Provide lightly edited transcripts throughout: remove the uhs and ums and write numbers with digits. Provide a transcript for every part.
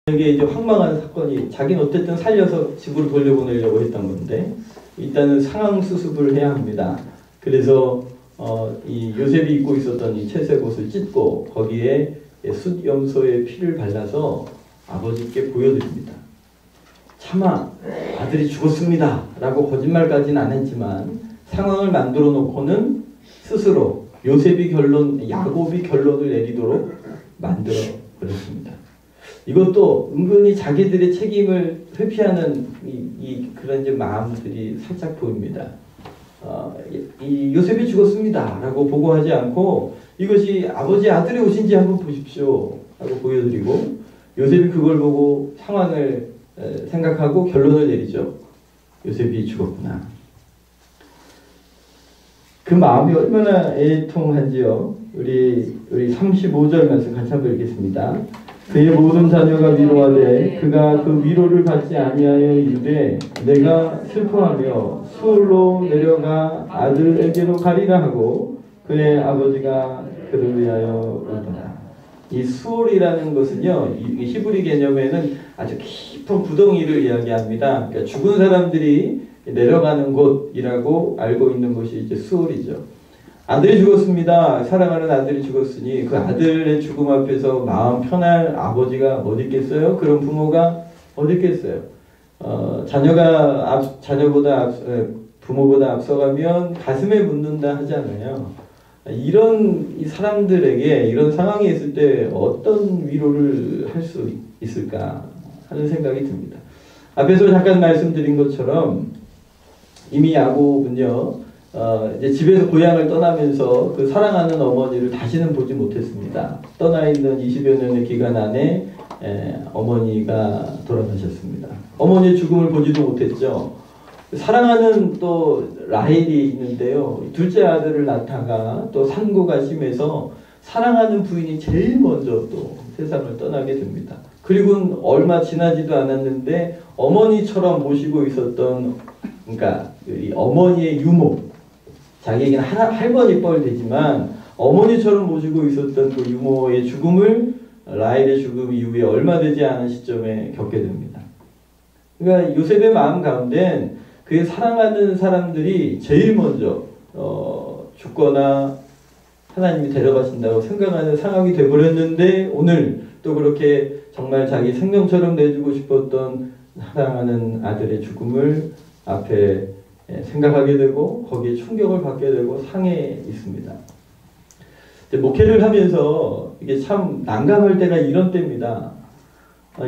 이게 이제 황망한 사건이 자기는 어쨌든 살려서 집으로 돌려보내려고 했던 건데 일단은 상황 수습을 해야 합니다. 그래서 이 요셉이 입고 있었던 이 채색 옷을 찢고 거기에 숫염소의 피를 발라서 아버지께 보여드립니다. 차마 아들이 죽었습니다 라고 거짓말까지는 안 했지만 상황을 만들어 놓고는 스스로 야곱이 결론을 내리도록 만들어 버렸습니다. 이것도 은근히 자기들의 책임을 회피하는 그런 이제 마음들이 살짝 보입니다. 이 요셉이 죽었습니다 라고 보고하지 않고 이것이 아버지 아들의 옷인지 한번 보십시오 하고 보여드리고 요셉이 그걸 보고 상황을 생각하고 결론을 내리죠. 요셉이 죽었구나. 그 마음이 얼마나 애통한지요. 우리 35절 말씀 같이 한번 읽겠습니다. 그의 모든 자녀가 위로하되 그가 그 위로를 받지 아니하여 이르되 내가 슬퍼하며 수월로 내려가 아들에게로 가리라 하고 그의 아버지가 그를 위하여 울더라. 이 수월이라는 것은요, 이 히브리 개념에는 아주 깊은 구덩이를 이야기합니다. 그러니까 죽은 사람들이 내려가는 곳이라고 알고 있는 것이 이제 수월이죠. 아들이 죽었습니다. 사랑하는 아들이 죽었으니 그 아들의 죽음 앞에서 마음 편할 아버지가 어디 있겠어요? 그런 부모가 어디 있겠어요? 자녀보다 부모보다 앞서가면 가슴에 묻는다 하잖아요. 이런 사람들에게 이런 상황이 있을 때 어떤 위로를 할 수 있을까 하는 생각이 듭니다. 앞에서 잠깐 말씀드린 것처럼 이미 야곱은요, 이제 집에서 고향을 떠나면서 그 사랑하는 어머니를 다시는 보지 못했습니다. 떠나 있는 20여 년의 기간 안에 어머니가 돌아가셨습니다. 어머니의 죽음을 보지도 못했죠. 사랑하는 또 라헬이 있는데요. 둘째 아들을 낳다가 또 산고가 심해서 사랑하는 부인이 제일 먼저 또 세상을 떠나게 됩니다. 그리고 얼마 지나지도 않았는데 어머니처럼 모시고 있었던, 그러니까 이 어머니의 유모, 자기에게는 할머니 뻘 되지만 어머니처럼 모시고 있었던 그 유모의 죽음을 라헬의 죽음 이후에 얼마 되지 않은 시점에 겪게 됩니다. 그러니까 요셉의 마음 가운데 그의 사랑하는 사람들이 제일 먼저 죽거나 하나님이 데려가신다고 생각하는 상황이 되어버렸는데 오늘 또 그렇게 정말 자기 생명처럼 내주고 싶었던 사랑하는 아들의 죽음을 앞에 생각하게 되고 거기에 충격을 받게 되고 상해 있습니다. 목회를 하면서 이게 참 난감할 때가 이런 때입니다.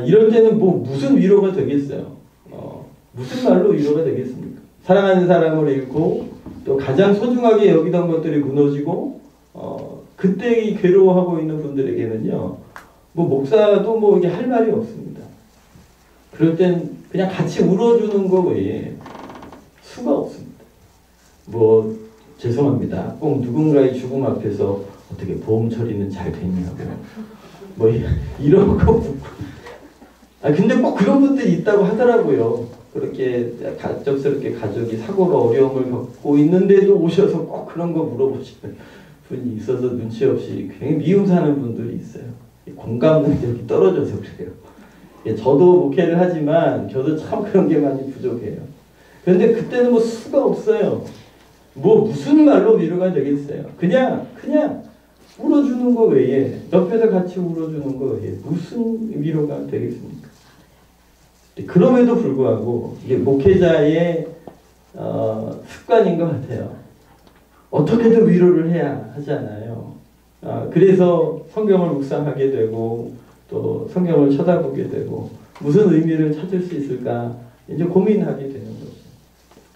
이럴 때는 뭐 무슨 위로가 되겠어요? 무슨 말로 위로가 되겠습니까? 사랑하는 사람을 잃고 또 가장 소중하게 여기던 것들이 무너지고 그때 이 괴로워하고 있는 분들에게는요, 뭐 목사도 뭐 이게 할 말이 없습니다. 그럴 땐 그냥 같이 울어주는 거 외에 수가 없습니다. 뭐 죄송합니다. 꼭 누군가의 죽음 앞에서 어떻게 보험 처리는 잘 됐냐고요. 뭐 이런 거 묻고. 근데 꼭 그런 분들이 있다고 하더라고요. 그렇게 갑작스럽게 가족이 사고로 어려움을 겪고 있는데도 오셔서 꼭 그런 거 물어보시는 분이 있어서 눈치 없이 굉장히 미움 사는 분들이 있어요. 공감 능력이 떨어져서 그래요. 저도 목회를 하지만 저도 참 그런 게 많이 부족해요. 그런데 그때는 뭐 수가 없어요. 뭐 무슨 말로 위로가 되겠어요. 그냥 울어주는 거 외에, 옆에서 같이 울어주는 거 외에 무슨 위로가 되겠습니까? 그럼에도 불구하고 이게 목회자의 습관인 것 같아요. 어떻게든 위로를 해야 하잖아요. 그래서 성경을 묵상하게 되고 또 성경을 쳐다보게 되고 무슨 의미를 찾을 수 있을까 이제 고민하게 되는 거죠.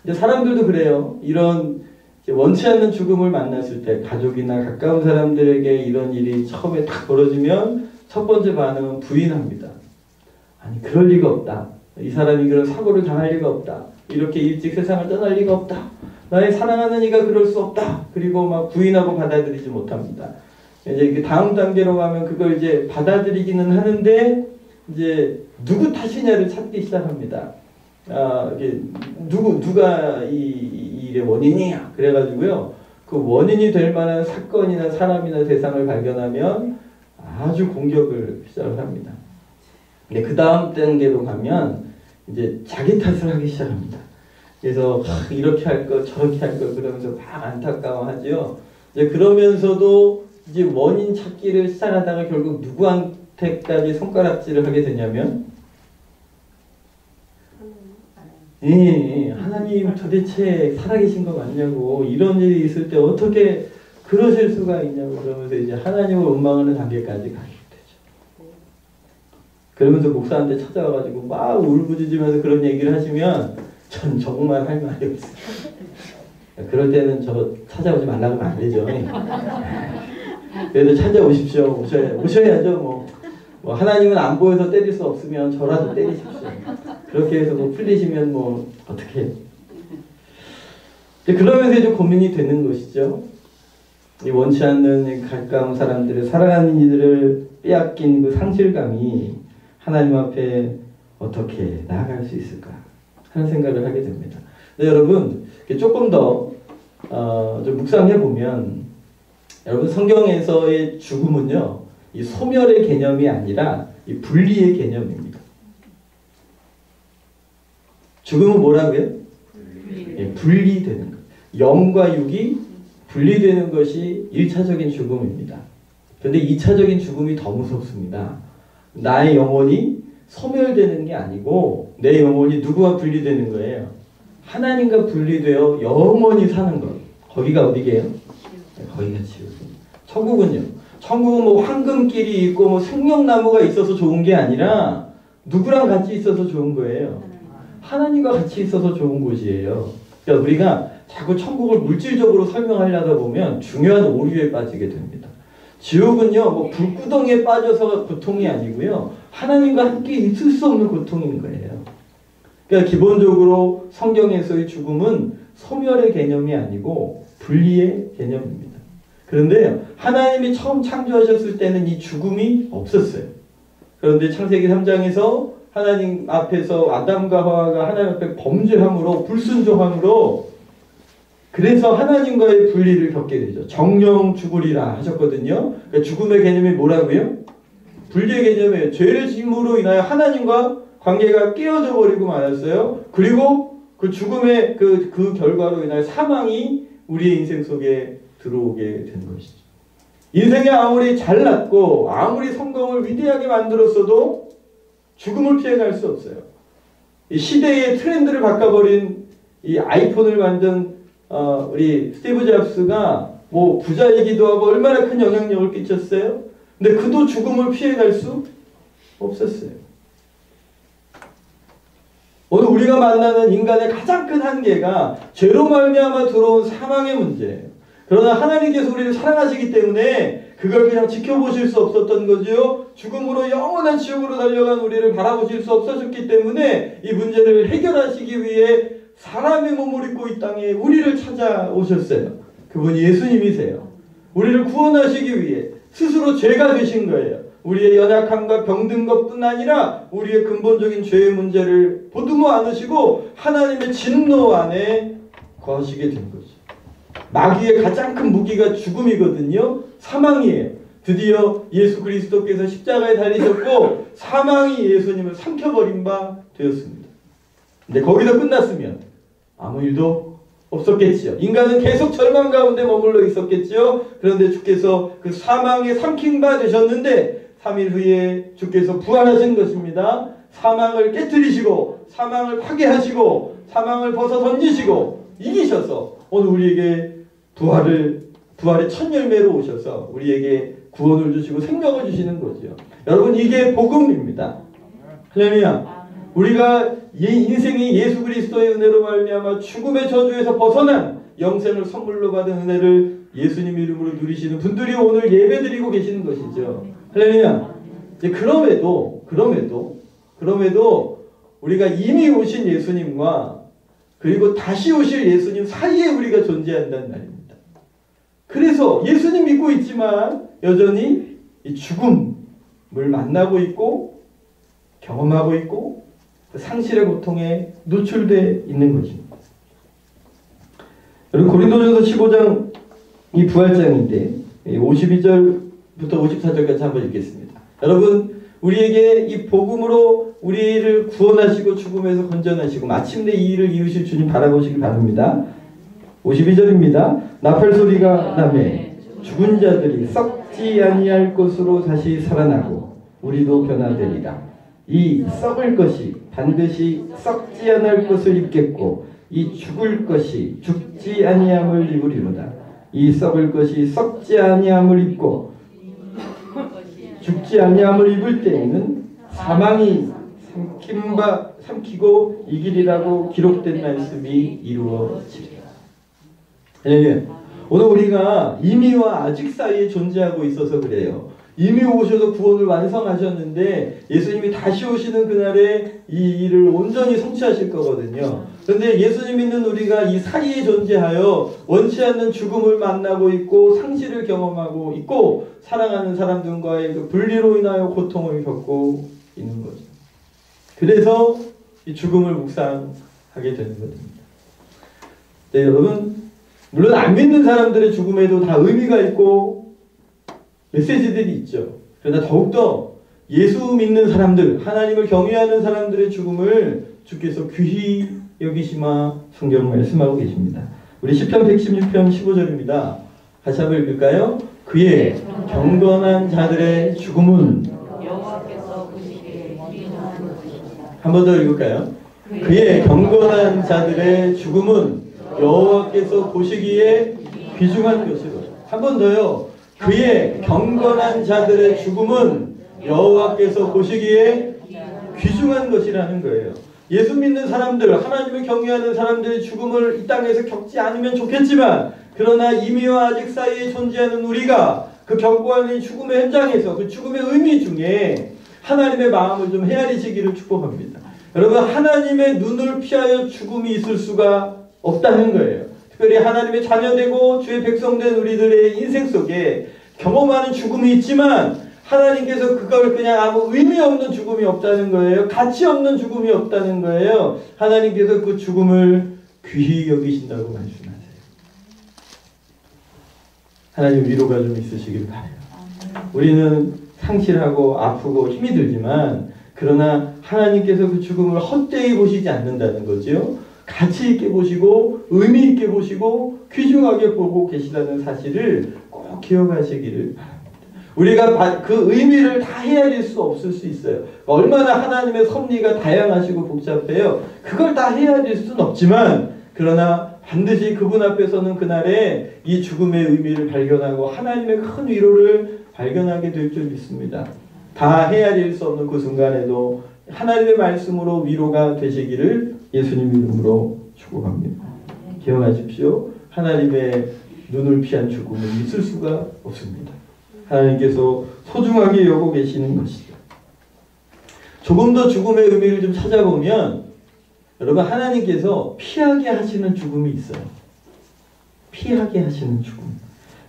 이제 사람들도 그래요. 이런 원치 않는 죽음을 만났을 때 가족이나 가까운 사람들에게 이런 일이 처음에 딱 벌어지면 첫 번째 반응은 부인합니다. 아니 그럴 리가 없다. 이 사람이 그런 사고를 당할 리가 없다. 이렇게 일찍 세상을 떠날 리가 없다. 나의 사랑하는 이가 그럴 수 없다. 그리고 막 부인하고 받아들이지 못합니다. 이제 다음 단계로 가면 그걸 이제 받아들이기는 하는데 이제 누구 탓이냐를 찾기 시작합니다. 누가 이 일의 원인이냐. 그래가지고요. 그 원인이 될 만한 사건이나 사람이나 대상을 발견하면 아주 공격을 시작을 합니다. 근데 그 다음 단계로 가면 이제 자기 탓을 하기 시작합니다. 그래서 이렇게 할 거 저렇게 할 거 그러면서 막 안타까워하죠. 이제 그러면서도 이제 원인 찾기를 시작하다가 결국 누구한테까지 손가락질을 하게 되냐면 하나님 도대체 살아계신 거 맞냐고, 이런 일이 있을 때 어떻게 그러실 수가 있냐고 그러면서 이제 하나님을 원망하는 단계까지 가게 되죠. 그러면서 목사한테 찾아와가지고 막 울부짖으면서 그런 얘기를 하시면 전 정말 할 말이 없어요. 그럴 때는 저 찾아오지 말라고 하면 안 되죠. 그래도 찾아오십시오. 오셔야죠. 뭐 하나님은 안 보여서 때릴 수 없으면 저라도 때리십시오. 그렇게 해서 뭐 풀리시면 뭐 어떻게 해요. 그러면서 좀 고민이 되는 것이죠. 이 원치 않는 가까운 사람들을, 사랑하는 이들을 빼앗긴 그 상실감이 하나님 앞에 어떻게 나아갈 수 있을까 하는 생각을 하게 됩니다. 근데 여러분 조금 더 좀 묵상해 보면, 여러분 성경에서의 죽음은요, 이 소멸의 개념이 아니라 이 분리의 개념입니다. 죽음은 뭐라고요? 분리되는 것. 영과 육이 분리되는 것이 1차적인 죽음입니다. 그런데 2차적인 죽음이 더 무섭습니다. 나의 영혼이 소멸되는 게 아니고 내 영혼이 누구와 분리되는 거예요? 하나님과 분리되어 영원히 사는 것. 거기가 어디게요? 거기가 지옥입니다. 천국은요? 천국은 뭐 황금길이 있고 뭐 생명나무가 있어서 좋은 게 아니라 누구랑 같이 있어서 좋은 거예요? 하나님과 같이 있어서 좋은 곳이에요. 그러니까 우리가 자꾸 천국을 물질적으로 설명하려다 보면 중요한 오류에 빠지게 됩니다. 지옥은요, 뭐 불구덩이에 빠져서가 고통이 아니고요, 하나님과 함께 있을 수 없는 고통인 거예요. 그러니까 기본적으로 성경에서의 죽음은 소멸의 개념이 아니고 분리의 개념입니다. 그런데 하나님이 처음 창조하셨을 때는 이 죽음이 없었어요. 그런데 창세기 3장에서 하나님 앞에서 아담과 하와가 하나님 앞에 범죄함으로, 불순종함으로, 그래서 하나님과의 분리를 겪게 되죠. 정령 죽으리라 하셨거든요. 그러니까 죽음의 개념이 뭐라고요? 분리의 개념이에요. 죄를 짐으로 인하여 하나님과 관계가 깨어져 버리고 말았어요. 그리고 그 죽음의 그 결과로 인하여 사망이 우리의 인생 속에 들어오게 된 것이죠. 인생이 아무리 잘났고 아무리 성공을 위대하게 만들었어도 죽음을 피해갈 수 없어요. 이 시대의 트렌드를 바꿔버린 이 아이폰을 만든 우리 스티브 잡스가 뭐 부자이기도 하고 얼마나 큰 영향력을 끼쳤어요. 근데 그도 죽음을 피해갈 수 없었어요. 오늘 우리가 만나는 인간의 가장 큰 한계가 죄로 말미암아 들어온 사망의 문제예요. 그러나 하나님께서 우리를 사랑하시기 때문에 그걸 그냥 지켜보실 수 없었던 거죠. 죽음으로 영원한 지옥으로 달려간 우리를 바라보실 수 없으셨기 때문에 이 문제를 해결하시기 위해 사람의 몸을 입고 이 땅에 우리를 찾아오셨어요. 그분이 예수님이세요. 우리를 구원하시기 위해 스스로 죄가 되신 거예요. 우리의 연약함과 병든 것뿐 아니라 우리의 근본적인 죄의 문제를 보듬어 안으시고 하나님의 진노 안에 거하시게 된 거죠. 마귀의 가장 큰 무기가 죽음이거든요. 사망이에요. 드디어 예수 그리스도께서 십자가에 달리셨고 사망이 예수님을 삼켜버린 바 되었습니다. 근데 거기서 끝났으면 아무 일도 없었겠지요. 인간은 계속 절망 가운데 머물러 있었겠지요. 그런데 주께서 그 사망에 삼킨 바 되셨는데 3일 후에 주께서 부활하신 것입니다. 사망을 깨트리시고 사망을 파괴하시고 사망을 벗어 던지시고 이기셔서 오늘 우리에게 부활의 첫 열매로 오셔서 우리에게 구원을 주시고 생명을 주시는 거죠. 여러분 이게 복음입니다. 할렐루야. 우리가 인생이 예수 그리스도의 은혜로 말미암아 죽음의 저주에서 벗어난 영생을 선물로 받은 은혜를 예수님 이름으로 누리시는 분들이 오늘 예배드리고 계시는 것이죠. 할렐루야. 그럼에도 우리가 이미 오신 예수님과 그리고 다시 오실 예수님 사이에 우리가 존재한다는 말입니다. 그래서 예수님 믿고 있지만 여전히 이 죽음을 만나고 있고 경험하고 있고 그 상실의 고통에 노출되어 있는 것입니다. 여러분 고린도전서 15장 이 부활장인데 52절부터 54절까지 한번 읽겠습니다. 여러분 우리에게 이 복음으로 우리를 구원하시고 죽음에서 건져내시고 마침내 이 일을 이루실 주님 바라보시기 바랍니다. 52절입니다. 나팔소리가 나매 죽은 자들이 썩지 아니할 것으로 다시 살아나고 우리도 변화되리라. 이 썩을 것이 반드시 썩지 않을 것을 입겠고 이 죽을 것이 죽지 아니함을 입으리로다. 이 썩을 것이 썩지 아니함을 입고 죽지 아니함을 입을 때에는 사망이 삼키고 이기리라고 기록된 말씀이 이루어지리라. 네. 오늘 우리가 이미와 아직 사이에 존재하고 있어서 그래요. 이미 오셔서 구원을 완성하셨는데 예수님이 다시 오시는 그날에 이 일을 온전히 성취하실 거거든요. 그런데 예수님 믿는 우리가 이 사이에 존재하여 원치 않는 죽음을 만나고 있고 상실을 경험하고 있고 사랑하는 사람들과의 그 분리로 인하여 고통을 겪고 있는 거죠. 그래서 이 죽음을 묵상하게 되는 겁니다. 네, 여러분, 물론 안 믿는 사람들의 죽음에도 다 의미가 있고 메시지들이 있죠. 그러나 더욱더 예수 믿는 사람들, 하나님을 경외하는 사람들의 죽음을 주께서 귀히 여기시마 성경 말씀하고 계십니다. 우리 시편 116편 15절입니다. 같이 한번 읽을까요? 그의 경건한 자들의 죽음은 한 번 더 읽을까요? 그의 경건한 자들의 죽음은 여호와께서 보시기에 귀중한 것이로다. 한 번 더요. 그의 경건한 자들의 죽음은 여호와께서 보시기에 귀중한 것이라는 거예요. 예수 믿는 사람들, 하나님을 경외하는 사람들의 죽음을 이 땅에서 겪지 않으면 좋겠지만 그러나 이미와 아직 사이에 존재하는 우리가 그 경고하는 죽음의 현장에서 그 죽음의 의미 중에 하나님의 마음을 좀 헤아리시기를 축복합니다. 여러분, 하나님의 눈을 피하여 죽음이 있을 수가 없다는 거예요. 특별히 하나님의 자녀되고 주의 백성된 우리들의 인생 속에 경험하는 죽음이 있지만 하나님께서 그걸 그냥 아무 의미 없는 죽음이 없다는 거예요. 가치 없는 죽음이 없다는 거예요. 하나님께서 그 죽음을 귀히 여기신다고 말씀하세요. 하나님 위로가 좀 있으시길 바라요. 우리는 상실하고 아프고 힘이 들지만 그러나 하나님께서 그 죽음을 헛되이 보시지 않는다는 거죠. 가치 있게 보시고 의미 있게 보시고 귀중하게 보고 계시다는 사실을 꼭 기억하시기를 바랍니다. 우리가 그 의미를 다 헤아릴 수 없을 수 있어요. 얼마나 하나님의 섭리가 다양하시고 복잡해요. 그걸 다 헤아릴 수는 없지만 그러나 반드시 그분 앞에서는 그날에 이 죽음의 의미를 발견하고 하나님의 큰 위로를 발견하게 될 줄 믿습니다. 다 헤아릴 수 없는 그 순간에도 하나님의 말씀으로 위로가 되시기를 예수님 이름으로 축복합니다. 기억하십시오. 하나님의 눈을 피한 죽음은 있을 수가 없습니다. 하나님께서 소중하게 여고 계시는 것이죠. 조금 더 죽음의 의미를 좀 찾아보면 여러분, 하나님께서 피하게 하시는 죽음이 있어요. 피하게 하시는 죽음.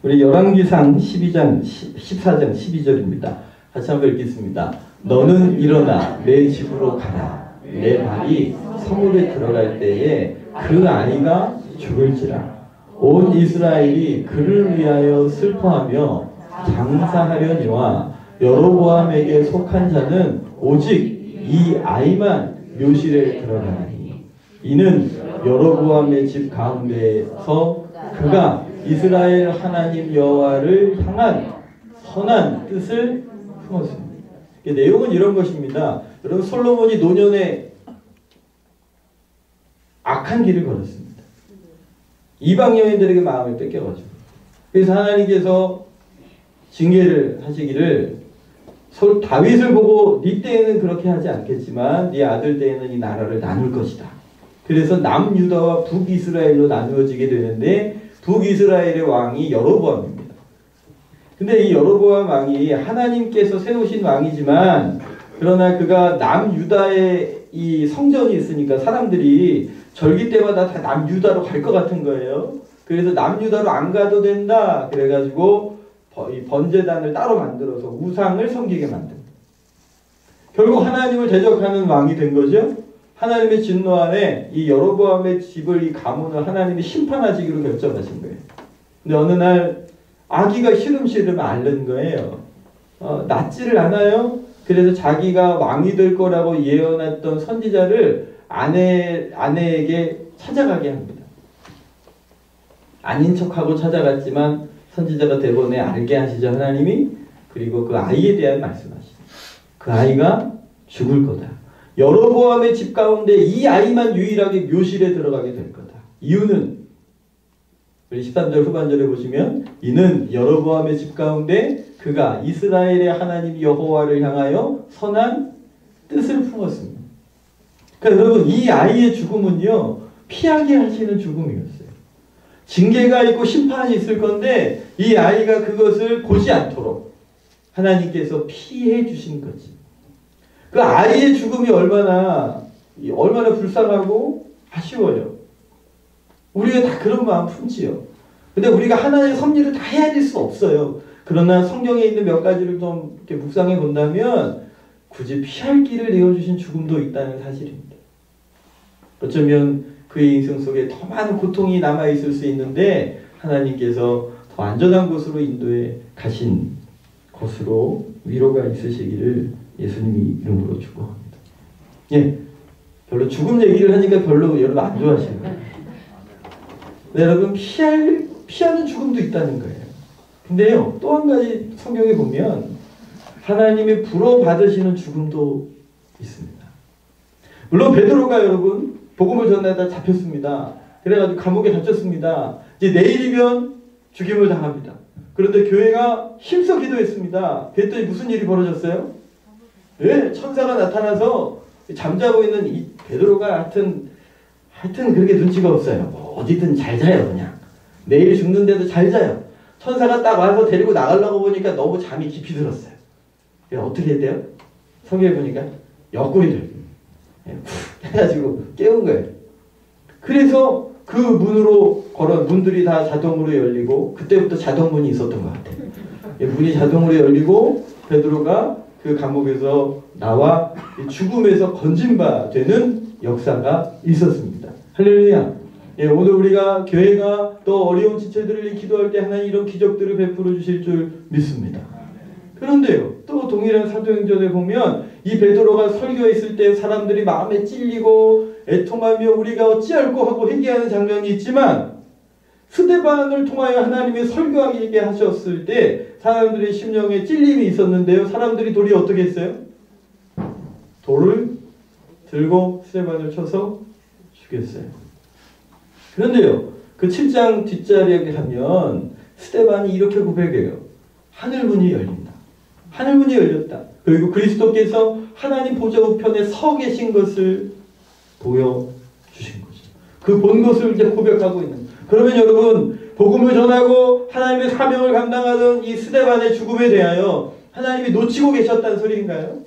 우리 열왕기상 14장 12절입니다. 같이 한번 읽겠습니다. 너는 일어나 내 집으로 가라. 내 발이 성읍에 들어갈 때에 그 아이가 죽을지라. 온 이스라엘이 그를 위하여 슬퍼하며 장사하려니와 여로보암에게 속한 자는 오직 이 아이만 묘실에 들어가나니 이는 여로보암의 집 가운데서 그가 이스라엘 하나님 여호와를 향한 선한 뜻을 품었습니다. 내용은 이런 것입니다. 여러분, 솔로몬이 노년에 악한 길을 걸었습니다. 이방 여인들에게 마음을 뺏겨가지고. 그래서 하나님께서 징계를 하시기를 다윗을 보고 네 때에는 그렇게 하지 않겠지만 네 아들 때에는 이 나라를 나눌 것이다. 그래서 남유다와 북이스라엘로 나누어지게 되는데 북이스라엘의 왕이 여로보암입니다. 근데 이 여로보암 왕이 하나님께서 세우신 왕이지만 그러나 그가 남유다에 이 성전이 있으니까 사람들이 절기 때마다 다 남유다로 갈 것 같은 거예요. 그래서 남유다로 안 가도 된다. 그래가지고 이 번제단을 따로 만들어서 우상을 섬기게 만듭니다. 결국 하나님을 대적하는 왕이 된 거죠. 하나님의 진노 안에 이 여로보암의 집을 이 가문을 하나님이 심판하시기로 결정하신 거예요. 근데 어느 날 아기가 시름시름 앓는 거예요. 낫지를 않아요. 그래서 자기가 왕이 될 거라고 예언했던 선지자를 아내에게 찾아가게 합니다. 아닌 척하고 찾아갔지만 선지자가 대본에 알게 하시죠, 하나님이. 그리고 그 아이에 대한 말씀하시죠. 그 아이가 죽을 거다. 여로보암의 집 가운데 이 아이만 유일하게 묘실에 들어가게 될 거다. 이유는 우리 13절 후반절에 보시면 이는 여로보암의 집 가운데 그가 이스라엘의 하나님 여호와를 향하여 선한 뜻을 품었습니다. 그러니까 여러분, 이 아이의 죽음은요, 피하게 하시는 죽음이었어요. 징계가 있고 심판이 있을 건데 이 아이가 그것을 보지 않도록 하나님께서 피해 주신 거지. 그 아이의 죽음이 얼마나 불쌍하고 아쉬워요. 우리가 다 그런 마음 품지요. 근데 우리가 하나님의 섭리를 다 헤아릴 수 없어요. 그러나 성경에 있는 몇 가지를 좀 이렇게 묵상해 본다면 굳이 피할 길을 내어주신 죽음도 있다는 사실입니다. 어쩌면 그의 인생 속에 더 많은 고통이 남아있을 수 있는데 하나님께서 더 안전한 곳으로 인도해 가신 것으로 위로가 있으시기를 예수님이 이름으로 축복합니다. 예, 별로 죽음 얘기를 하니까 별로 여러분 안 좋아하시는 거예요. 네, 여러분 피하는 죽음도 있다는 거예요. 근데요, 또 한 가지 성경에 보면 하나님이 부러받으시는 죽음도 있습니다. 물론 베드로가 여러분 복음을 전하다 잡혔습니다. 그래가지고 감옥에 갇혔습니다. 이제 내일이면 죽임을 당합니다. 그런데 교회가 힘써 기도했습니다. 그랬더니 무슨 일이 벌어졌어요? 네, 천사가 나타나서 잠자고 있는 이 베드로가 하여튼 그렇게 눈치가 없어요. 뭐 어디든 잘 자요, 그냥. 내일 죽는데도 잘 자요. 천사가 딱 와서 데리고 나가려고 보니까 너무 잠이 깊이 들었어요. 어떻게 했대요? 성경에 보니까 옆구리를 해가지고 깨운 거예요. 그래서 그 문으로 문들이 다 자동으로 열리고, 그때부터 자동문이 있었던 것 같아요. 문이 자동으로 열리고 베드로가 그 감옥에서 나와 죽음에서 건진 바 되는 역사가 있었습니다. 할렐루야. 예, 오늘 우리가 교회가 또 어려운 지체들을 기도할 때 하나님 이런 기적들을 베풀어 주실 줄 믿습니다. 그런데요, 또 동일한 사도행전에 보면 이 베드로가 설교했을 때 사람들이 마음에 찔리고 애통하며 우리가 어찌할꼬 하고 회개하는 장면이 있지만, 스데반을 통하여 하나님이 설교하게 하셨을 때 사람들의 심령에 찔림이 있었는데요, 사람들이 도리어 어떻게 했어요? 돌을 들고 스데반을 쳐서 죽였어요. 그런데요, 그 7장 뒷자리에 가면 스데반이 이렇게 고백해요. 하늘문이 열린다. 하늘문이 열렸다. 그리고 그리스도께서 하나님 보좌 우편에 서 계신 것을 보여주신 거죠. 그 본 것을 이제 고백하고 있는 거예요. 그러면 여러분, 복음을 전하고 하나님의 사명을 감당하던 이 스데반의 죽음에 대하여 하나님이 놓치고 계셨다는 소리인가요?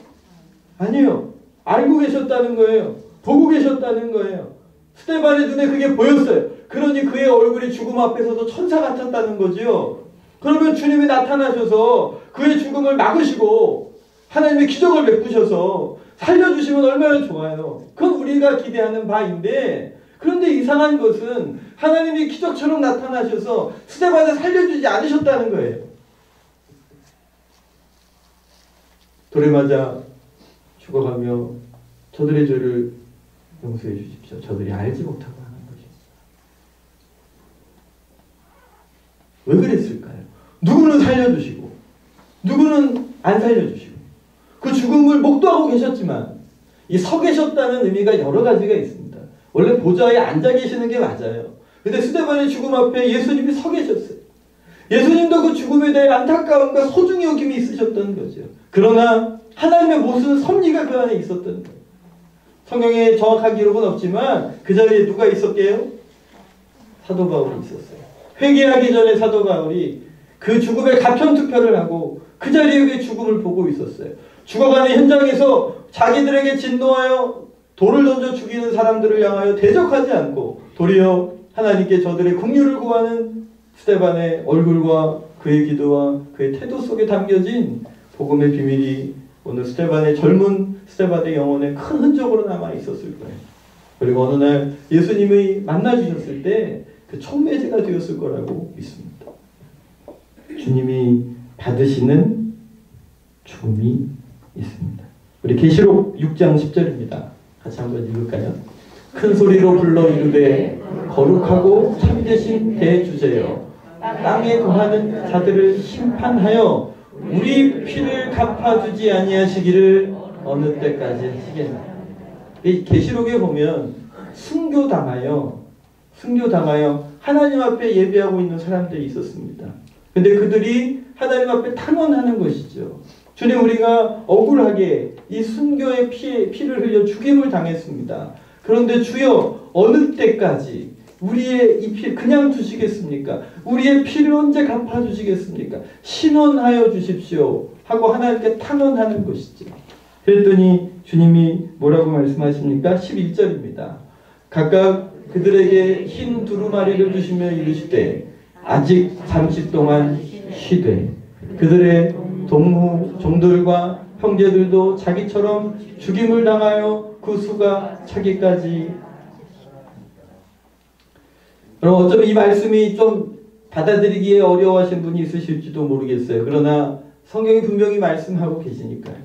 아니요. 알고 계셨다는 거예요. 보고 계셨다는 거예요. 스데반의 눈에 그게 보였어요. 그러니 그의 얼굴이 죽음 앞에서도 천사 같았다는 거지요. 그러면 주님이 나타나셔서 그의 죽음을 막으시고 하나님의 기적을 베푸셔서 살려주시면 얼마나 좋아요. 그건 우리가 기대하는 바인데, 그런데 이상한 것은 하나님이 기적처럼 나타나셔서 스데반을 살려주지 않으셨다는 거예요. 돌에 맞아 죽어가며 저들의 죄를 용서해 주십시오. 저들이 알지 못하고 하는 것이. 왜 그랬을까요? 누구는 살려주시고 누구는 안 살려주시고, 그 죽음을 목도하고 계셨지만 이 서 계셨다는 의미가 여러 가지가 있습니다. 원래 보좌에 앉아 계시는 게 맞아요. 근데 스데반의 죽음 앞에 예수님이 서 계셨어요. 예수님도 그 죽음에 대해 안타까움과 소중히 여김이 있으셨던 거죠. 그러나 하나님의 모든 섭리가 그 안에 있었던 거예요. 성경에 정확한 기록은 없지만 그 자리에 누가 있었게요? 사도 바울이 있었어요. 회개하기 전에 사도 바울이 그 죽음에 가편투표를 하고 그 자리에 그 죽음을 보고 있었어요. 죽어가는 현장에서 자기들에게 진노하여 돌을 던져 죽이는 사람들을 향하여 대적하지 않고 도리어 하나님께 저들의 긍휼을 구하는 스데반의 얼굴과 그의 기도와 그의 태도 속에 담겨진 복음의 비밀이 오늘 젊은 스데반의 영혼에 큰 흔적으로 남아 있었을 거예요. 그리고 어느 날 예수님이 만나주셨을 때 그 촉매제가 되었을 거라고 믿습니다. 주님이 받으시는 죽음이 있습니다. 우리 계시록 6장 10절입니다. 같이 한번 읽을까요? 큰 소리로 불러 이르되 거룩하고 참되신 대주제여 땅에 거하는 자들을 심판하여 우리 피를 갚아주지 아니하시기를 어느 때까지 하시겠나. 이 계시록에 보면 순교당하여 하나님 앞에 예배하고 있는 사람들이 있었습니다. 근데 그들이 하나님 앞에 탄원하는 것이죠. 주님, 우리가 억울하게 이 순교의 피를 흘려 죽임을 당했습니다. 그런데 주여, 어느 때까지 우리의 이 피 그냥 두시겠습니까? 우리의 피를 언제 갚아주시겠습니까? 신원하여 주십시오 하고 하나님께 탄원하는 것이죠. 그랬더니 주님이 뭐라고 말씀하십니까? 11절입니다. 각각 그들에게 흰 두루마리를 주시며 이르시되 아직 잠시 동안 쉬되 그들의 동무 종들과 형제들도 자기처럼 죽임을 당하여 그 수가 차기까지. 여러분, 어쩌면 이 말씀이 좀 받아들이기에 어려워하신 분이 있으실지도 모르겠어요. 그러나 성경이 분명히 말씀하고 계시니까요.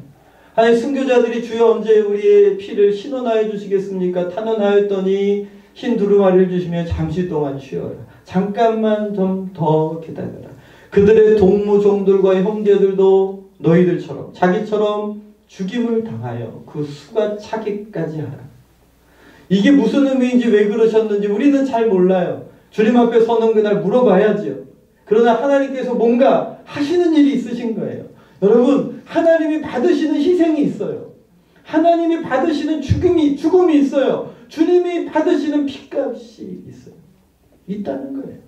아니, 순교자들이 주여 언제 우리의 피를 신원하여 주시겠습니까? 탄원하였더니 흰 두루마리를 주시며 잠시 동안 쉬어라. 잠깐만 좀 더 기다려라. 그들의 동무종들과 형제들도 너희들처럼 자기처럼 죽임을 당하여 그 수가 차기까지 하라. 이게 무슨 의미인지 왜 그러셨는지 우리는 잘 몰라요. 주님 앞에 서는 그날 물어봐야지요. 그러나 하나님께서 뭔가 하시는 일이 있으신 거예요. 여러분, 하나님이 받으시는 희생이 있어요. 하나님이 받으시는 죽음이 있어요. 주님이 받으시는 핏값이 있어요. 있다는 거예요.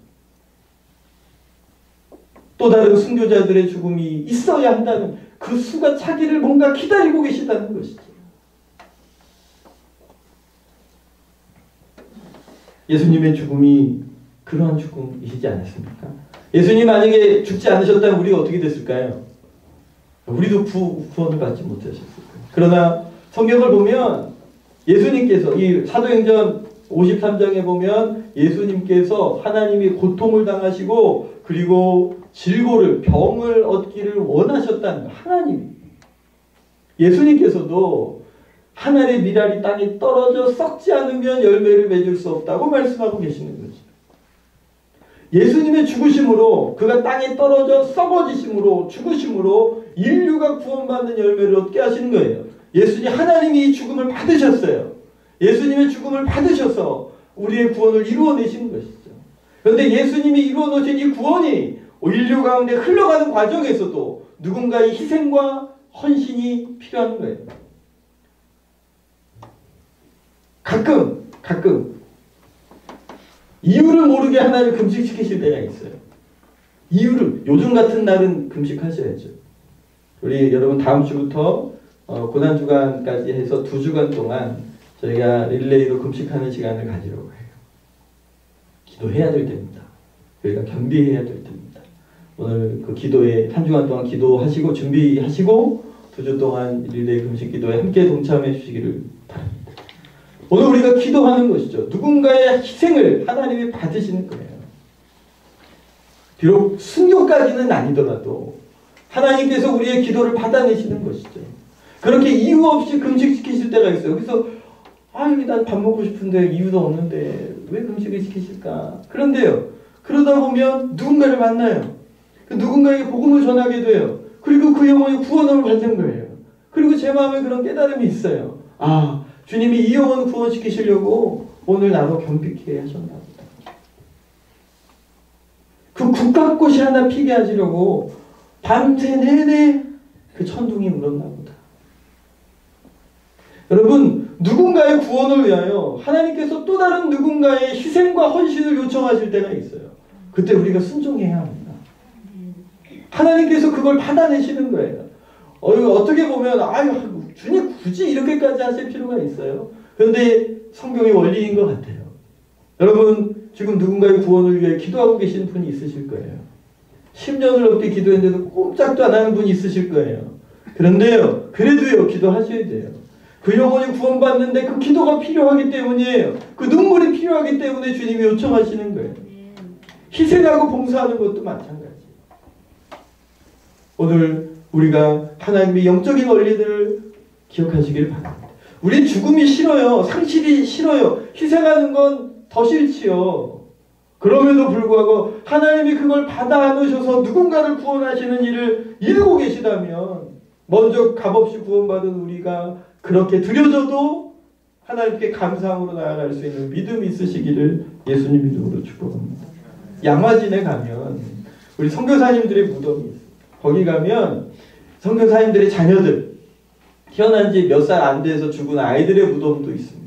또 다른 순교자들의 죽음이 있어야 한다는, 그 수가 차기를 뭔가 기다리고 계시다는 것이죠. 예수님의 죽음이 그러한 죽음이시지 않았습니까? 예수님 만약에 죽지 않으셨다면 우리가 어떻게 됐을까요? 우리도 구원을 받지 못하셨을 거예요. 그러나 성경을 보면 예수님께서 이 사도행전 53장에 보면 예수님께서 하나님이 고통을 당하시고 그리고 질고를, 병을 얻기를 원하셨다는 거예요. 하나님이. 예수님께서도 하늘의 미랄이 땅에 떨어져 썩지 않으면 열매를 맺을 수 없다고 말씀하고 계시는 거죠. 예수님의 죽으심으로, 그가 땅에 떨어져 썩어지심으로, 죽으심으로 인류가 구원받는 열매를 얻게 하시는 거예요. 예수님, 하나님이 이 죽음을 받으셨어요. 예수님의 죽음을 받으셔서 우리의 구원을 이루어내시는 것이죠. 그런데 예수님이 이루어놓으신 이 구원이 인류 가운데 흘러가는 과정에서도 누군가의 희생과 헌신이 필요한 거예요. 가끔 이유를 모르게 하나를 금식시키실 때가 있어요. 이유를, 요즘 같은 날은 금식하셔야죠. 우리 여러분 다음 주부터 고난주간까지 해서 2주간 동안 저희가 릴레이로 금식하는 시간을 가지려고 해요. 기도해야 될 때입니다. 저희가 겸비해야 될 때입니다. 오늘 그 기도에 한 주간 동안 기도하시고 준비하시고 2주 동안 릴레이 금식 기도에 함께 동참해 주시기를 바랍니다. 오늘 우리가 기도하는 것이죠. 누군가의 희생을 하나님이 받으시는 거예요. 비록 순교까지는 아니더라도 하나님께서 우리의 기도를 받아내시는 것이죠. 그렇게 이유 없이 금식시키실 때가 있어요. 그래서 난 밥 먹고 싶은데 이유도 없는데 왜 금식을 시키실까? 그런데요, 그러다 보면 누군가를 만나요. 그 누군가에게 복음을 전하게 돼요. 그리고 그 영혼이 구원을 받는 거예요. 그리고 제 마음에 그런 깨달음이 있어요. 주님이 이 영혼을 구원시키시려고 오늘 나로 겸비케 하셨나 보다. 그 국값꽃이 하나 피게 하시려고 밤새 내내 그 천둥이 울었나 보다. 여러분, 누군가의 구원을 위하여 하나님께서 또 다른 누군가의 희생과 헌신을 요청하실 때가 있어요. 그때 우리가 순종해야 합니다. 하나님께서 그걸 받아내시는 거예요. 어떻게 보면 주님 굳이 이렇게까지 하실 필요가 있어요? 그런데 성경의 원리인 것 같아요. 여러분, 지금 누군가의 구원을 위해 기도하고 계시는 분이 있으실 거예요. 10년을 넘게 기도했는데도 꼼짝도 안 하는 분이 있으실 거예요. 그런데요, 그래도요, 기도하셔야 돼요. 그 영혼이 구원받는데 그 기도가 필요하기 때문이에요. 그 눈물이 필요하기 때문에 주님이 요청하시는 거예요. 희생하고 봉사하는 것도 마찬가지. 오늘 우리가 하나님의 영적인 원리들을 기억하시기를 바랍니다. 우리 죽음이 싫어요. 상실이 싫어요. 희생하는 건 더 싫지요. 그럼에도 불구하고 하나님이 그걸 받아 안으셔서 누군가를 구원하시는 일을 이루고 계시다면 먼저 값없이 구원받은 우리가 그렇게 드려져도 하나님께 감사함으로 나아갈 수 있는 믿음이 있으시기를 예수님 이름으로 축복합니다. 양화진에 가면 우리 선교사님들의 무덤이 있어요. 거기 가면 선교사님들의 자녀들 태어난 지 몇 살 안 돼서 죽은 아이들의 무덤도 있습니다.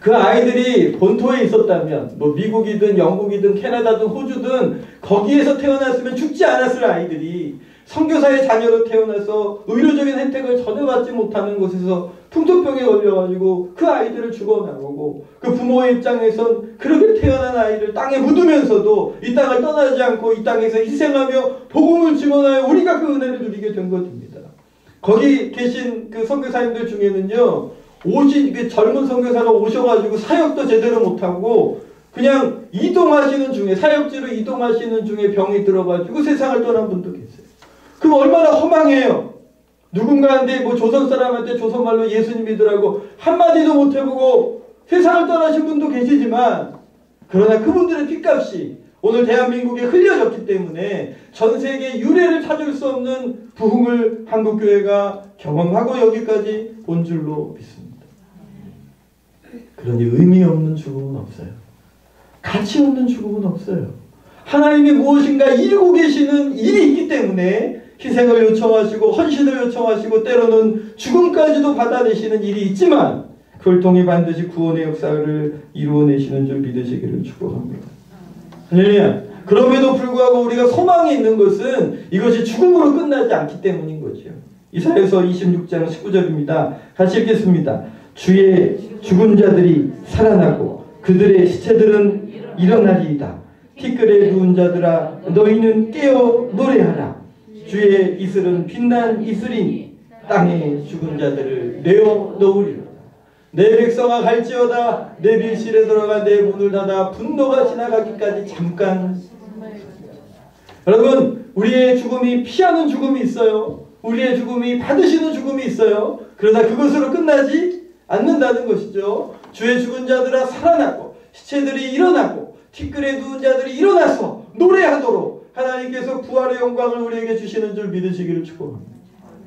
그 아이들이 본토에 있었다면 뭐 미국이든 영국이든 캐나다든 호주든 거기에서 태어났으면 죽지 않았을 아이들이 선교사의 자녀로 태어나서 의료적인 혜택을 전혀 받지 못하는 곳에서 풍토병에 걸려가지고 그 아이들을 죽어나오고 그 부모의 입장에선 그렇게 태어난 아이를 땅에 묻으면서도 이 땅을 떠나지 않고 이 땅에서 희생하며 복음을 증언하여 우리가 그 은혜를 누리게 된 것입니다. 거기 계신 그 선교사님들 중에는요, 그 젊은 선교사가 오셔가지고 사역도 제대로 못하고 그냥 이동하시는 중에 사역지로 이동하시는 중에 병이 들어가지고 세상을 떠난 분도 계세요. 그럼 얼마나 허망해요. 누군가한테 뭐 조선 사람한테 조선말로 예수님 믿으라고 한마디도 못해보고 세상을 떠나신 분도 계시지만 그러나 그분들의 핏값이 오늘 대한민국에 흘려졌기 때문에 전 세계 유례를 찾을 수 없는 부흥을 한국교회가 경험하고 여기까지 온 줄로 믿습니다. 그러니 의미 없는 죽음은 없어요. 가치 없는 죽음은 없어요. 하나님이 무엇인가 이루고 계시는 일이 있기 때문에 희생을 요청하시고 헌신을 요청하시고 때로는 죽음까지도 받아내시는 일이 있지만 그걸 통해 반드시 구원의 역사를 이루어내시는 줄 믿으시기를 축복합니다. 할렐루야. 그럼에도 불구하고 우리가 소망이 있는 것은 이것이 죽음으로 끝나지 않기 때문인 거죠. 이사야서 26장 19절입니다. 같이 읽겠습니다. 주의 죽은 자들이 살아나고 그들의 시체들은 일어나리이다. 티끌에 누운 자들아 너희는 깨어 노래하라. 주의 이슬은 빛난 이슬이니 땅에 죽은 자들을 내어 놓으리라. 내 백성아 갈지어다 내 밀실에 들어가 내 문을 닫아 분노가 지나가기까지 잠깐. 여러분, 우리의 죽음이 피하는 죽음이 있어요. 우리의 죽음이 받으시는 죽음이 있어요. 그러나 그것으로 끝나지 않는다는 것이죠. 주의 죽은 자들아 살아나고 시체들이 일어나고 티끌에 누운 자들이 일어나서 노래하도록 하나님께서 부활의 영광을 우리에게 주시는 줄 믿으시기를 축복합니다.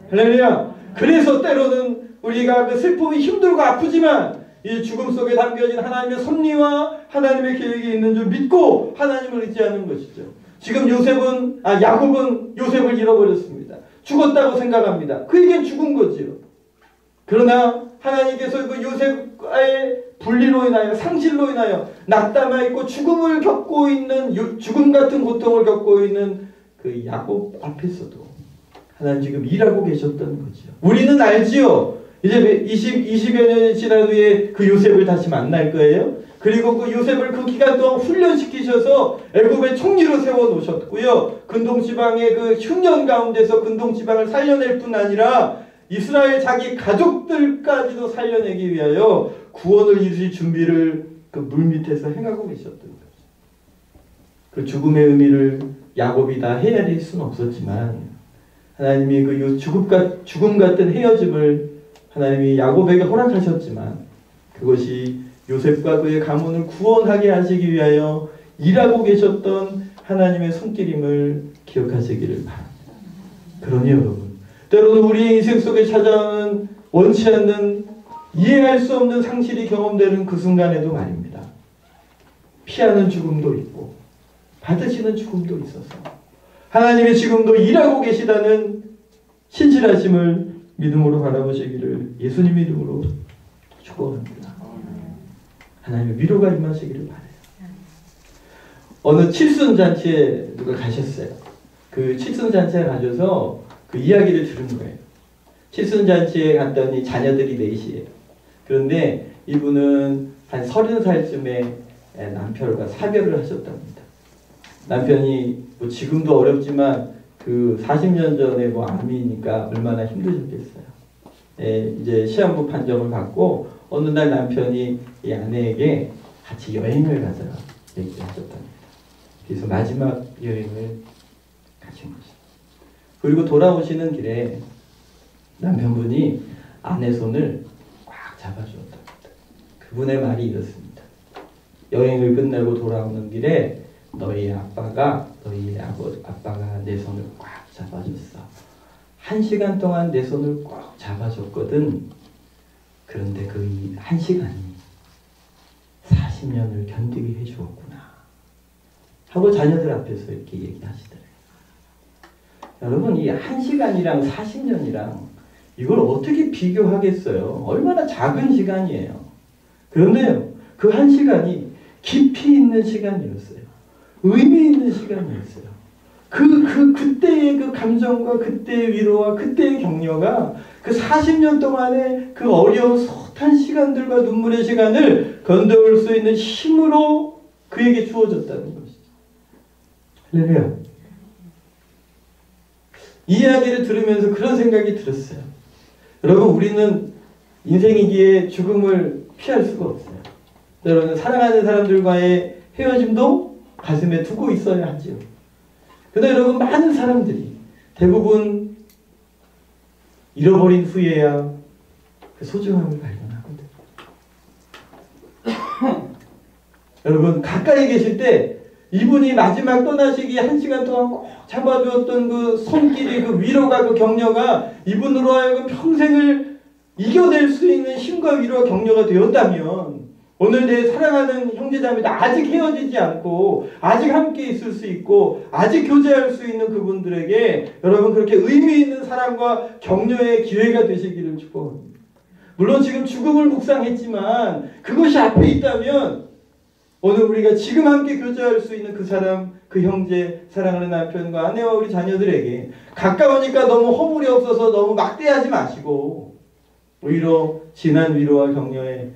할렐루야. 그래서 때로는 우리가 그 슬픔이 힘들고 아프지만 이 죽음 속에 담겨진 하나님의 섭리와 하나님의 계획이 있는 줄 믿고 하나님을 의지하는 것이죠. 지금 야곱은 요셉을 잃어버렸습니다. 죽었다고 생각합니다. 그에겐 죽은 거지요. 그러나 하나님께서 그 요셉의 분리로 인하여 상실로 인하여 낙담해 있고 죽음을 겪고 있는 죽음 같은 고통을 겪고 있는 그 야곱 앞에서도 하나님 지금 일하고 계셨던 거죠. 우리는 알지요. 이제 20여 년이 지난 후에 그 요셉을 다시 만날 거예요. 그리고 그 요셉을 그 기간 동안 훈련시키셔서 애굽의 총리로 세워놓으셨고요. 근동지방의 그 흉년 가운데서 근동지방을 살려낼 뿐 아니라 이스라엘 자기 가족들까지도 살려내기 위하여 구원을 이루실 준비를 그 물밑에서 행하고 계셨던 거죠. 그 죽음의 의미를 야곱이 다 헤아릴 수는 없었지만 하나님이 그 죽음 같은 헤어짐을 하나님이 야곱에게 허락하셨지만 그것이 요셉과 그의 가문을 구원하게 하시기 위하여 일하고 계셨던 하나님의 손길임을 기억하시기를 바랍니다. 그러니 여러분, 때로는 우리의 인생 속에 찾아오는 원치 않는 이해할 수 없는 상실이 경험되는 그 순간에도 말입니다. 피하는 죽음도 있고 받으시는 죽음도 있어서 하나님이 지금도 일하고 계시다는 신실하심을 믿음으로 바라보시기를 예수님 이름으로 축복합니다. 하나님의 위로가 임하시기를 바라요. 어느 칠순잔치에 누가 가셨어요. 그 칠순잔치에 가셔서 그 이야기를 들은 거예요. 칠순잔치에 갔더니 자녀들이 넷이에요. 그런데 이분은 한 30살쯤에 남편과 사별을 하셨답니다. 남편이 뭐 지금도 어렵지만 그 40년 전에 뭐 암이니까 얼마나 힘드셨겠어요. 이제 시한부 판정을 받고 어느 날 남편이 이 아내에게 같이 여행을 가자 얘기를 하셨답니다. 그래서 마지막 여행을 가신 것입니다. 그리고 돌아오시는 길에 남편분이 아내 손을 꽉 잡아주었답니다. 그분의 말이 이렇습니다. 여행을 끝내고 돌아오는 길에 너희 아빠가 내 손을 꽉 잡아줬어. 1시간 동안 내 손을 꽉 잡아줬거든. 그런데 그 1시간이 40년을 견디게 해주었구나. 하고 자녀들 앞에서 이렇게 얘기하시더래요. 여러분, 이 1시간이랑 40년이랑 이걸 어떻게 비교하겠어요? 얼마나 작은 시간이에요. 그런데요, 그 1시간이 깊이 있는 시간이었어요. 의미 있는 시간이었어요. 그때의 그 감정과 그때의 위로와 그때의 격려가 그 40년 동안의 그 어려운 숱한 시간들과 눈물의 시간을 건너올 수 있는 힘으로 그에게 주어졌다는 것이죠. 할렐루야. 이 이야기를 들으면서 그런 생각이 들었어요. 여러분, 우리는 인생이기에 죽음을 피할 수가 없어요. 여러분, 사랑하는 사람들과의 헤어짐도 가슴에 두고 있어야 하죠. 그런데 여러분, 많은 사람들이 대부분 잃어버린 후에야 그 소중함을 발견하거든요. 여러분, 가까이 계실 때 이분이 마지막 떠나시기 1시간 동안 꼭 잡아주었던 그 손길이, 그 위로가, 그 격려가 이분으로 하여금 평생을 이겨낼 수 있는 힘과 위로와 격려가 되었다면, 오늘 내 사랑하는 형제자매들 아직 헤어지지 않고 아직 함께 있을 수 있고 아직 교제할 수 있는 그분들에게 여러분, 그렇게 의미 있는 사랑과 격려의 기회가 되시기를 축복합니다. 물론 지금 죽음을 묵상했지만 그것이 앞에 있다면 오늘 우리가 지금 함께 교제할 수 있는 그 사람, 그 형제, 사랑하는 남편과 아내와 우리 자녀들에게 가까우니까 너무 허물이 없어서 너무 막대하지 마시고 오히려 진한 위로와 격려의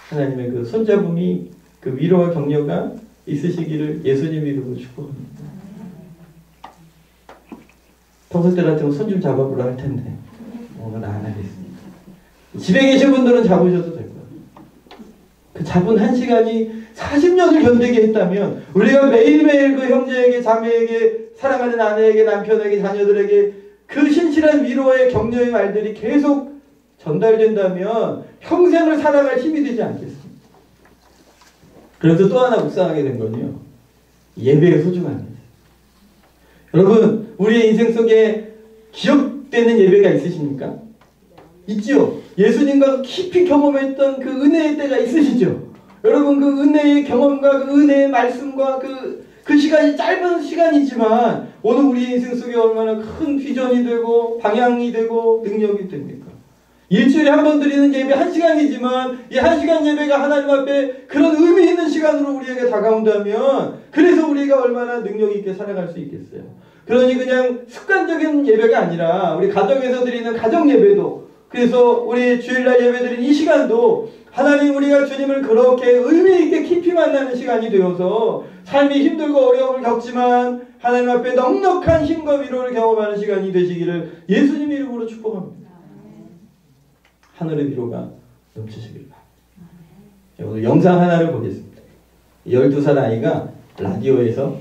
하나님의 그 손잡음이, 그 위로와 격려가 있으시기를 예수님 이름으로 축복합니다. 평소 때 같으면 손 좀 잡아보라 할 텐데 오늘 안 하겠습니다. 집에 계신 분들은 잡으셔도 될 거예요. 그 잡은 1시간이 40년을 견디게 했다면 우리가 매일매일 그 형제에게, 자매에게, 사랑하는 아내에게, 남편에게, 자녀들에게 그 신실한 위로의 격려의 말들이 계속 전달된다면 평생을 살아갈 힘이 되지 않겠습니까? 그래서 또 하나 묵상하게 된 건요, 예배의 소중함이에요. 여러분, 우리의 인생 속에 기억되는 예배가 있으십니까? 있죠? 예수님과 깊이 경험했던 그 은혜의 때가 있으시죠? 여러분, 그 은혜의 경험과 그 은혜의 말씀과 그 시간이 짧은 시간이지만 오늘 우리 인생 속에 얼마나 큰 비전이 되고 방향이 되고 능력이 됩니까? 일주일에 한 번 드리는 예배 1시간이지만 이 1시간 예배가 하나님 앞에 그런 의미 있는 시간으로 우리에게 다가온다면 그래서 우리가 얼마나 능력 있게 살아갈 수 있겠어요. 그러니 그냥 습관적인 예배가 아니라 우리 가정에서 드리는 가정 예배도, 그래서 우리 주일날 예배드린 이 시간도 하나님, 우리가 주님을 그렇게 의미 있게 깊이 만나는 시간이 되어서 삶이 힘들고 어려움을 겪지만 하나님 앞에 넉넉한 힘과 위로를 경험하는 시간이 되시기를 예수님 이름으로 축복합니다. 하늘의 위로가 넘치시길 바랍니다. 오늘 영상 하나를 보겠습니다. 12살 아이가 라디오에서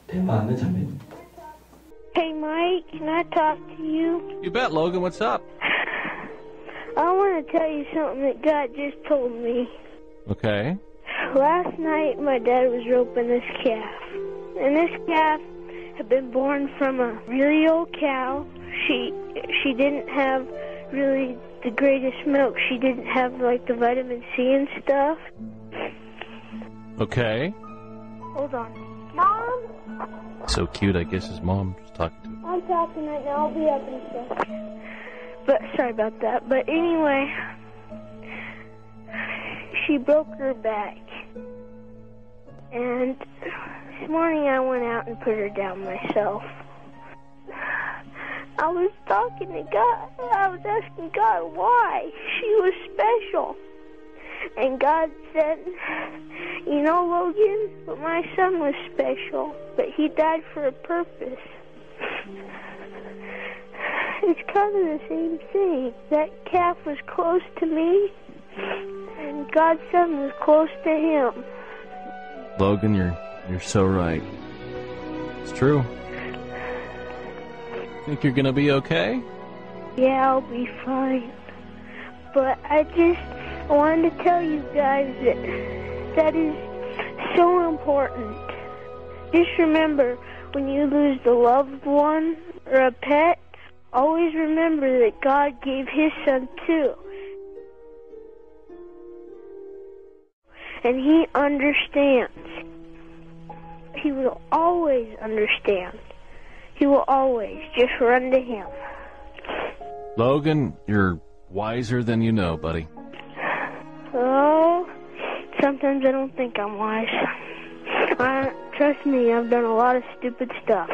대화하는 장면입니다. Hey Mike, can I talk to you? You bet, Logan. What's up? I want to tell you something that God just told me. Okay. Last night my dad was roping this calf. And this calf had been born from a really old cow. She didn't have really the greatest milk. She didn't have like the vitamin C and stuff. Okay. Hold on. Mom? So cute, I guess his mom's talking to him. I'm talking right now. I'll be up in a sec. But sorry about that. But anyway, she broke her back. And this morning I went out and put her down myself. I was talking to God. I was asking God why she was special. And God said, you know, Logan, but my son was special, but he died for a purpose. It's kind of the same thing. That calf was close to me, and God's son was close to him. Logan, you're so right. It's true. Think you're gonna be okay? Yeah, I'll be fine. But I just wanted to tell you guys that is so important. Just remember, when you lose a loved one or a pet, always remember that God gave His Son too. And He understands. He will always understand. He will always just run to Him. Logan, you're wiser than you know, buddy. Oh, sometimes I don't think I'm wise. Trust me, I've done a lot of stupid stuff.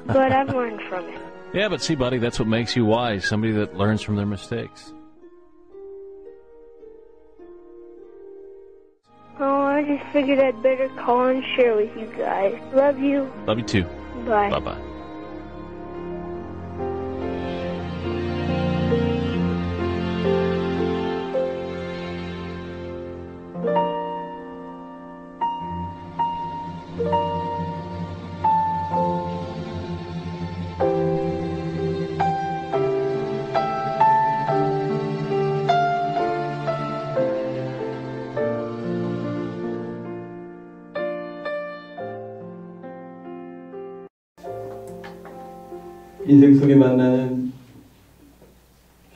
But I've learned from it. Yeah, but see, buddy, that's what makes you wise. Somebody that learns from their mistakes. Oh, I just figured I'd better call and share with you guys. Love you. Love you too. Bye. Bye-bye. 인생 속에 만나는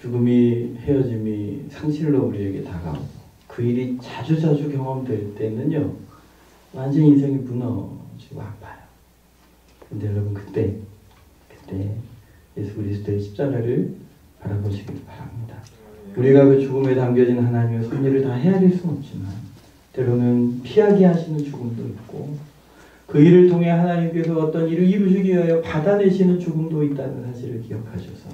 죽음이, 헤어짐이 상실로 우리에게 다가오고 그 일이 자주 경험될 때는요, 완전 인생이 무너지고 아파요. 근데 여러분, 그때 예수 그리스도의 십자가를 바라보시길 바랍니다. 우리가 그 죽음에 담겨진 하나님의 섭리를 다 헤아릴 수는 없지만 때로는 피하게 하시는 죽음도 있고, 그 일을 통해 하나님께서 어떤 일을 이루시기 위하여 받아내시는 죽음도 있다는 사실을 기억하셔서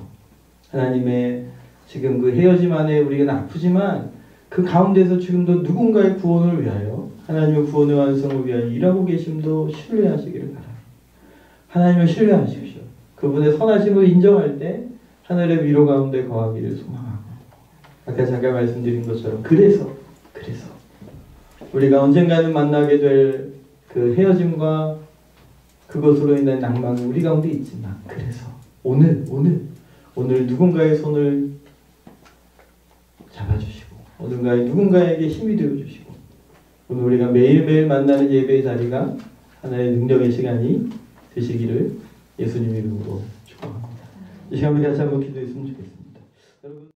하나님의 지금 그 헤어짐 안에 우리가 아프지만 그 가운데서 지금도 누군가의 구원을 위하여, 하나님의 구원의 완성을 위하여 일하고 계심도 신뢰하시기를 바랍니다. 하나님을 신뢰하십시오. 그분의 선하심을 인정할 때 하늘의 위로 가운데 거하기를 소망하고, 아까 잠깐 말씀드린 것처럼 그래서 우리가 언젠가는 만나게 될 그 헤어짐과 그것으로 인한 낭만이 우리 가운데 있지만, 그래서 오늘 누군가의 손을 잡아주시고 누군가에게 힘이 되어주시고, 오늘 우리가 매일매일 만나는 예배의 자리가 하나의 능력의 시간이 되시기를 예수님 이름으로 축복합니다. 이 시간 우리 같이 한번 기도했으면 좋겠습니다.